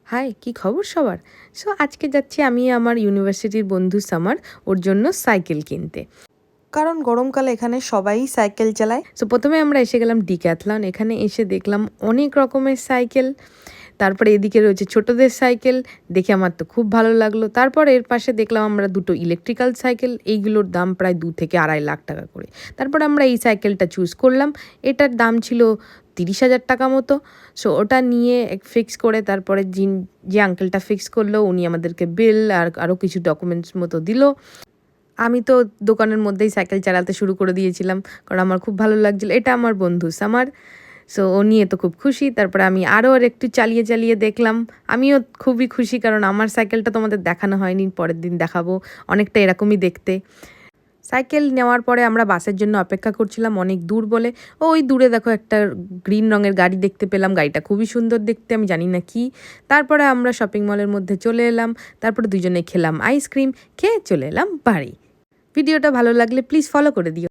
High, কি খবর সবার? সো আজকে যাচ্ছি আমি আমার ইউনিভার্সিটির বন্ধু সামার ওর জন্য সাইকেল কিনতে। কারণ গরমকালে এখানে সবাই সাইকেল চালায়। সো প্রথমে আমরা এসে গেলাম ডিক্যাথলন। এখানে এসে দেখলাম অনেক রকমের সাইকেল। তারপরে এদিকে রয়েছে ছোটদের সাইকেল, দেখে আমার তো খুব ভালো লাগলো। তারপর এর পাশে দেখলাম আমরা দুটো ইলেকট্রিক্যাল সাইকেল, এইগুলোর দাম প্রায় 2 থেকে 2.5 লাখ টাকা করে। তারপর আমরা এই সাইকেলটা চুজ করলাম। এটার দাম ছিল 30,000 টাকা মতো। সো ওটা নিয়ে ফিক্স করে তারপরে যে আঙ্কেলটা ফিক্স করলো উনি আমাদেরকে বিল আর আরও কিছু ডকুমেন্টস মতো দিল। আমি তো দোকানের মধ্যেই সাইকেল চালাতে শুরু করে দিয়েছিলাম, কারণ আমার খুব ভালো লাগছিলো। এটা আমার বন্ধু সামার। সো ও নিয়ে তো খুব খুশি। তারপরে আমি আরও একটু চালিয়ে চালিয়ে দেখলাম। আমিও খুবই খুশি, কারণ আমার সাইকেলটা তোমাদের দেখানো হয়নি, পরের দিন দেখাবো। অনেকটা এরকমই দেখতে। সাইকেল নেওয়ার পরে আমরা বাসের জন্য অপেক্ষা করছিলাম, অনেক দূর বলে। ওই দূরে দেখো একটা গ্রিন রঙের গাড়ি দেখতে পেলাম। গাড়িটা খুবই সুন্দর দেখতে, আমি জানি না কি। তারপরে আমরা শপিং মলের মধ্যে চলে এলাম। তারপরে দুজনে খেলাম আইসক্রিম, খেয়ে চলে এলাম বাড়ি। ভিডিওটা ভালো লাগলে প্লিজ ফলো করে দিও।